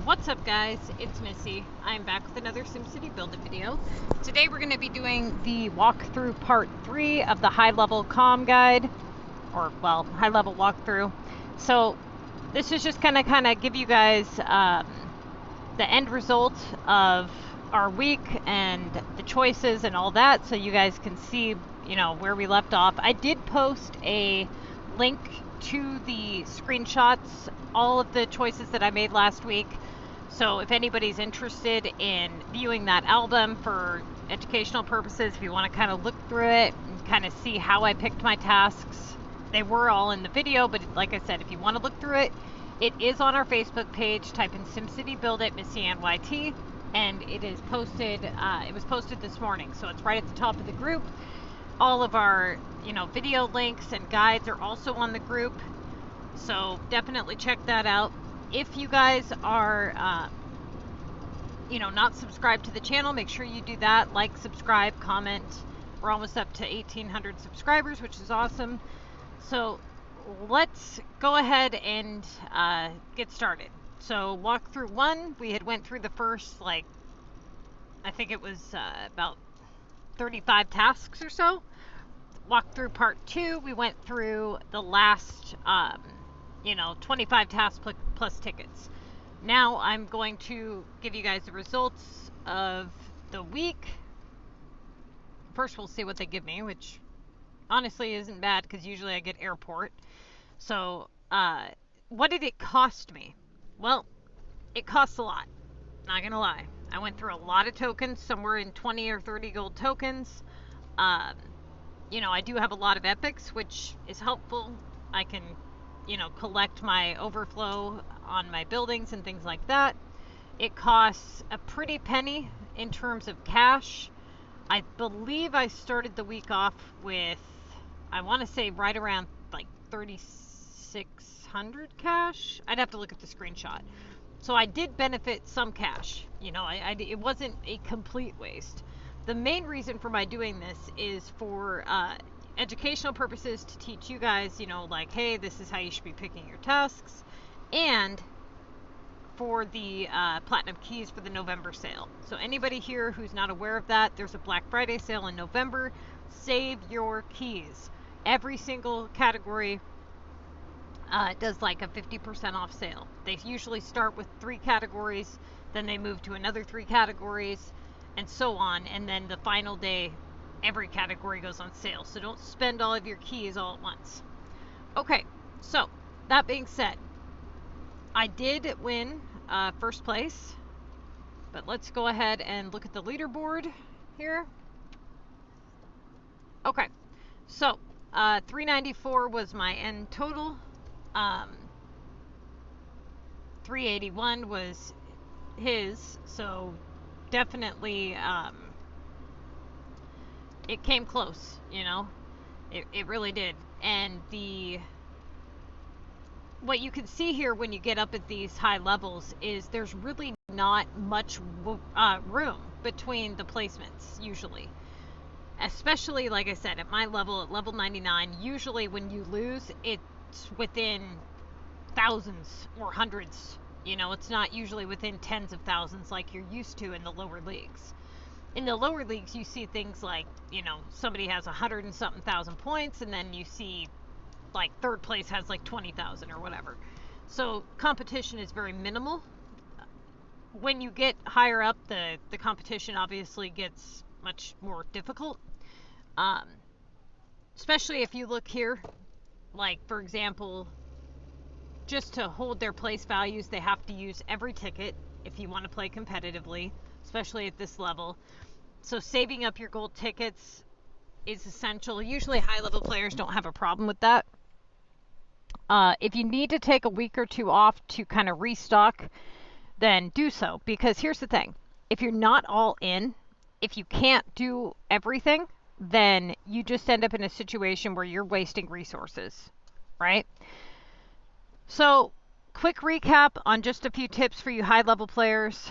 What's up guys, it's Missy. I'm back with another SimCity Buildit video. Today we're going to be doing the walkthrough part 3 of the high-level comm guide, or well, high-level walkthrough. So this is just going to kind of give you guys the end result of our week and the choices and all that, so you guys can see, you know, where we left off. I did post a link to the screenshots, all of the choices that I made last week. So if anybody's interested in viewing that album for educational purposes, if you want to kind of look through it and kind of see how I picked my tasks, they were all in the video, but like I said, if you want to look through it, it is on our Facebook page. Type in SimCity Buildit MissyAnne and it is posted, it was posted this morning, so it's right at the top of the group. All of our, you know, video links and guides are also on the group, so definitely check that out. If you guys are, you know, not subscribed to the channel, make sure you do that. Like, subscribe, comment. We're almost up to 1,800 subscribers, which is awesome. So let's go ahead and get started. So walkthrough 1, we had went through the first, like, I think it was about 35 tasks or so. Walkthrough part 2, we went through the last, you know, 25 tasks plus tickets. Now I'm going to give you guys the results of the week. First we'll see what they give me, which honestly isn't bad because usually I get airport. So what did it cost me? Well, it costs a lot, not gonna lie. I went through a lot of tokens, somewhere in 20 or 30 gold tokens. You know, I do have a lot of epics, which is helpful. I can, you know, collect my overflow on my buildings and things like that. It costs a pretty penny in terms of cash. I believe I started the week off with, I want to say right around like 3,600 cash. I'd have to look at the screenshot. So I did benefit some cash. You know, it wasn't a complete waste. The main reason for my doing this is for educational purposes, to teach you guys, you know, like, hey, this is how you should be picking your tasks, and for the platinum keys for the November sale. So anybody here who's not aware of that, there's a Black Friday sale in November. Save your keys. Every single category does like a 50% off sale. They usually start with 3 categories, then they move to another 3 categories, and so on, and then the final day every category goes on sale. So don't spend all of your keys all at once. Okay, so that being said, I did win first place, but let's go ahead and look at the leaderboard here. Okay, so 394 was my end total. 381 was his, so definitely it came close, you know, it really did. And what you can see here when you get up at these high levels is there's really not much room between the placements usually, especially like I said, at my level, at level 99, usually when you lose, it's within thousands or hundreds. You know, it's not usually within tens of thousands like you're used to in the lower leagues. In the lower leagues, you see things like, you know, somebody has 100 and something thousand points, and then you see like third place has like 20,000 or whatever. So competition is very minimal. When you get higher up, the competition obviously gets much more difficult. Especially if you look here, like for example, just to hold their place values, they have to use every ticket if you want to play competitively, especially at this level. So saving up your gold tickets is essential. Usually high-level players don't have a problem with that. If you need to take a week or 2 off to kind of restock, then do so. Because here's the thing. If you're not all in, if you can't do everything, then you just end up in a situation where you're wasting resources, right? So, quick recap on just a few tips for you high-level players.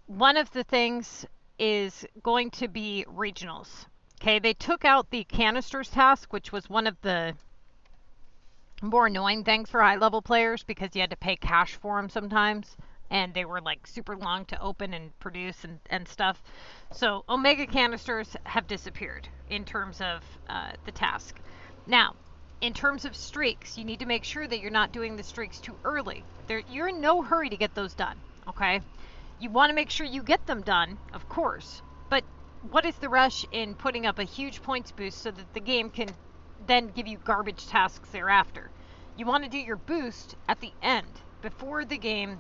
One of the things is going to be regionals. Okay, they took out the canisters task, which was one of the more annoying things for high-level players because you had to pay cash for them sometimes. and they were like super long to open and produce and stuff. So Omega canisters have disappeared in terms of the task. Now, in terms of streaks, you need to make sure that you're not doing the streaks too early. You're in no hurry to get those done, okay? You want to make sure you get them done, of course, but what is the rush in putting up a huge points boost so that the game can then give you garbage tasks thereafter? You want to do your boost at the end, before the game,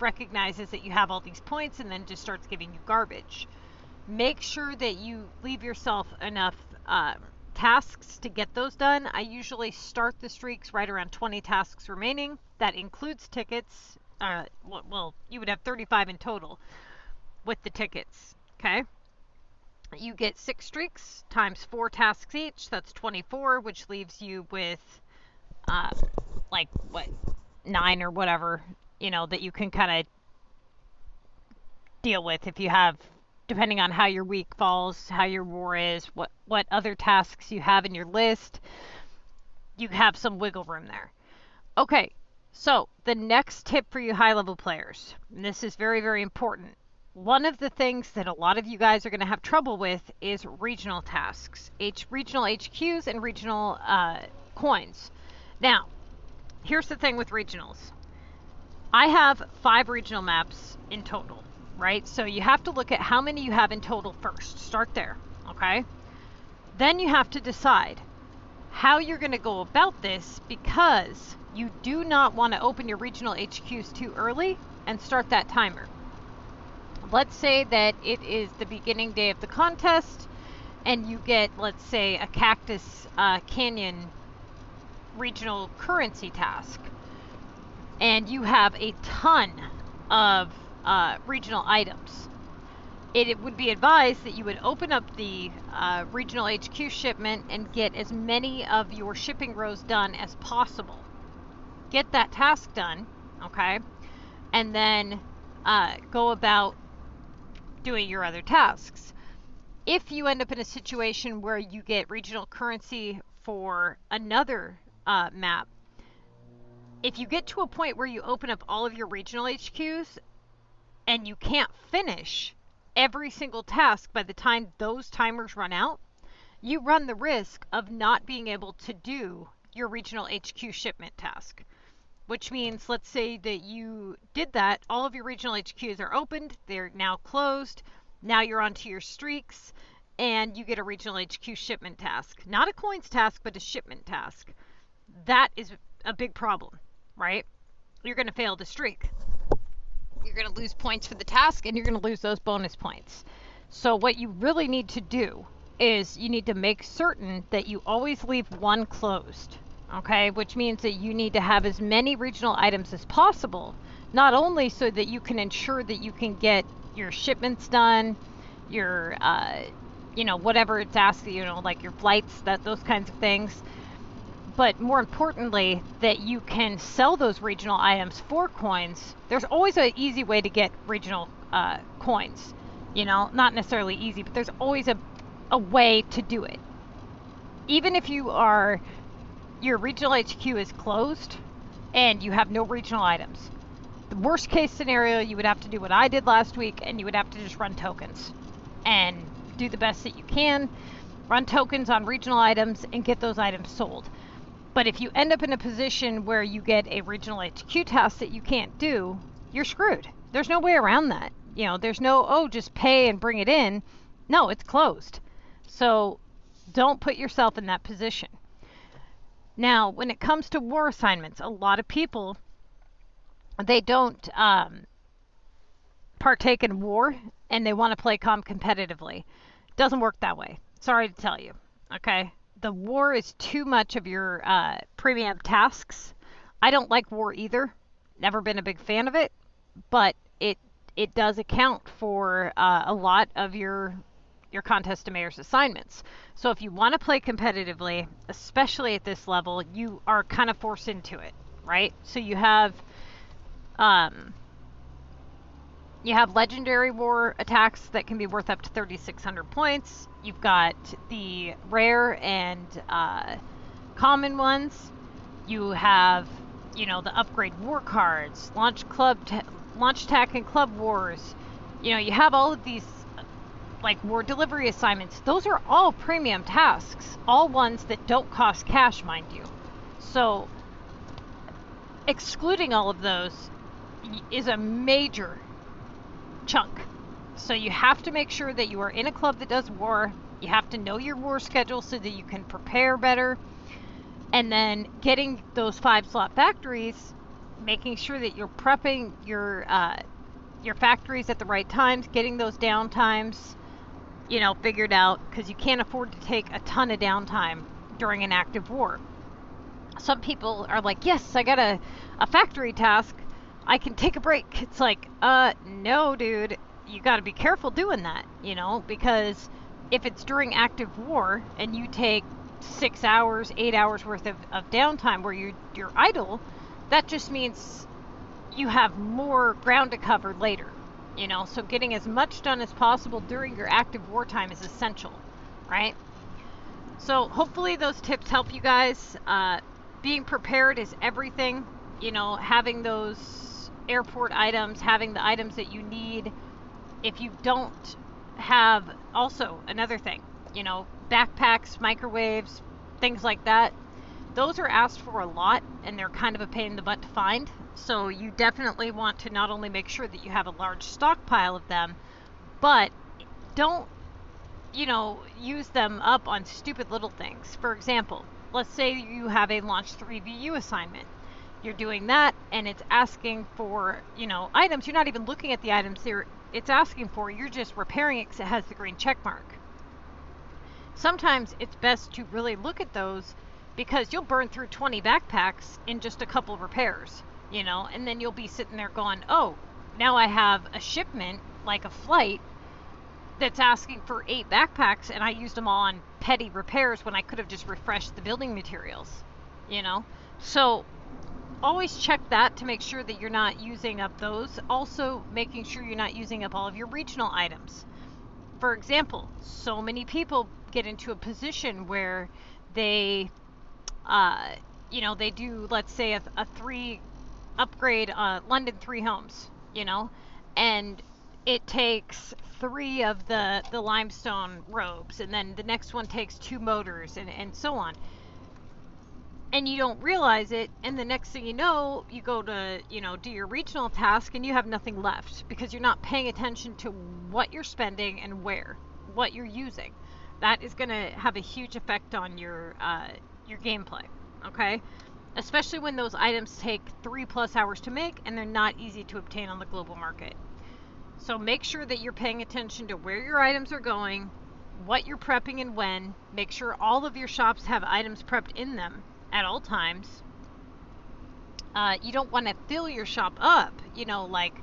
recognizes that you have all these points and then just starts giving you garbage. Make sure that you leave yourself enough tasks to get those done. I usually start the streaks right around 20 tasks remaining. That includes tickets. Well, you would have 35 in total with the tickets, okay? You get 6 streaks times 4 tasks each. That's 24, which leaves you with, 9 or whatever, that you can kind of deal with if you have, depending on how your week falls, how your war is, what other tasks you have in your list. You have some wiggle room there. Okay, so the next tip for you high-level players, and this is very, very important. One of the things that a lot of you guys are going to have trouble with is regional tasks, regional HQs and regional coins. Now, here's the thing with regionals. I have 5 regional maps in total, right? So you have to look at how many you have in total first. Start there, okay? Then you have to decide how you're going to go about this, because you do not want to open your regional HQs too early and start that timer. Let's say that it is the beginning day of the contest and you get, let's say, a Cactus Canyon regional currency task, and you have a ton of regional items. It would be advised that you would open up the regional HQ shipment and get as many of your shipping rows done as possible. Get that task done, okay? And then go about doing your other tasks. If you end up in a situation where you get regional currency for another map, if you get to a point where you open up all of your regional HQs and you can't finish every single task by the time those timers run out, you run the risk of not being able to do your regional HQ shipment task. Which means, let's say that you did that, all of your regional HQs are opened, they're now closed, now you're onto your streaks, and you get a regional HQ shipment task. Not a coins task, but a shipment task. That is a big problem, right? You're going to fail the streak. You're going to lose points for the task, and you're going to lose those bonus points. So what you really need to do is you need to make certain that you always leave one closed. Okay, which means that you need to have as many regional items as possible, not only so that you can ensure that you can get your shipments done, your, whatever it's asking, like your flights, those kinds of things, but more importantly, that you can sell those regional items for coins. There's always an easy way to get regional coins, not necessarily easy, but there's always a way to do it. Even if your regional HQ is closed and you have no regional items. The worst case scenario, you would have to do what I did last week, and you would have to just run tokens and do the best that you can. Run tokens on regional items and get those items sold. But if you end up in a position where you get a regional HQ task that you can't do, you're screwed. There's no way around that. There's no, just pay and bring it in. No, it's closed. So don't put yourself in that position. Now, when it comes to war assignments, a lot of people, they don't partake in war, and they want to play competitively. It doesn't work that way. Sorry to tell you, okay? The war is too much of your premium tasks. I don't like war either. Never been a big fan of it, but it does account for a lot of your contest to mayor's assignments. So if you want to play competitively, especially at this level, you are kind of forced into it, right? So you have legendary war attacks that can be worth up to 3,600 points. You've got the rare and common ones. You have you know, the upgrade war cards, launch tack and club wars. You know, you have all of these like war delivery assignments. Those are all premium tasks, all ones that don't cost cash, mind you. So excluding all of those is a major chunk. So you have to make sure that you are in a club that does war. You have to know your war schedule so that you can prepare better. And then getting those 5-slot factories, making sure that you're prepping your factories at the right times, getting those downtimes, you know, figured out, because you can't afford to take a ton of downtime during an active war. Some people are like, yes, I got a factory task, I can take a break. It's like, no, dude, you got to be careful doing that, you know, because if it's during active war and you take 6 hours, 8 hours worth of downtime where you're idle, that just means you have more ground to cover later, you know. So getting as much done as possible during your active wartime is essential, right? So hopefully those tips help you guys. Being prepared is everything, you know, having those airport items, having the items that you need. If you don't have, also another thing, you know, backpacks, microwaves, things like that, those are asked for a lot and they're kind of a pain in the butt to find. So you definitely want to not only make sure that you have a large stockpile of them, but don't, you know, use them up on stupid little things. For example, let's say you have a Launch 3 VU assignment. You're doing that and it's asking for, you know, items. You're not even looking at the items it's asking for. You're just repairing it because it has the green check mark. Sometimes it's best to really look at those because you'll burn through 20 backpacks in just a couple repairs, you know, and then you'll be sitting there going, oh, now I have a shipment, like a flight, that's asking for 8 backpacks and I used them all on petty repairs when I could have just refreshed the building materials, you know. So always check that to make sure that you're not using up those. Also making sure you're not using up all of your regional items. For example, so many people get into a position where they, you know, they do, let's say, a 3 upgrade, London 3 homes, you know, and it takes 3 of the limestone robes, and then the next one takes 2 motors, and so on. And you don't realize it, and the next thing you know, you go to, you know, do your regional task and you have nothing left because you're not paying attention to what you're spending and what you're using. That is going to have a huge effect on your gameplay, okay? Especially when those items take 3+ hours to make and they're not easy to obtain on the global market. So make sure that you're paying attention to where your items are going, what you're prepping and when. Make sure all of your shops have items prepped in them at all times. You don't want to fill your shop up, you know, like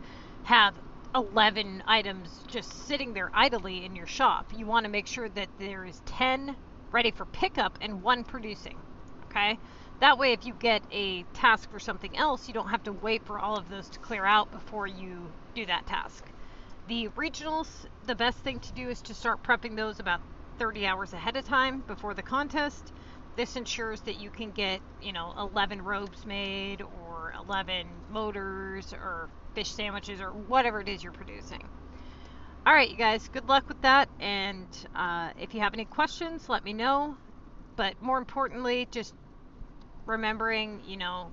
have 11 items just sitting there idly in your shop. You want to make sure that there is 10 ready for pickup and 1 producing, okay? That way if you get a task for something else, you don't have to wait for all of those to clear out before you do that task. The regionals, the best thing to do is to start prepping those about 30 hours ahead of time before the contest. This ensures that you can get, you know, 11 robes made or 11 motors or fish sandwiches or whatever it is you're producing. All right, you guys, good luck with that. And if you have any questions, let me know. But more importantly, just remembering, you know,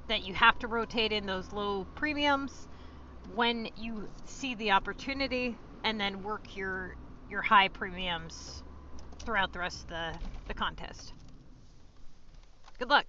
that you have to rotate in those low premiums when you see the opportunity, and then work your high premiums throughout the rest of the contest. Good luck.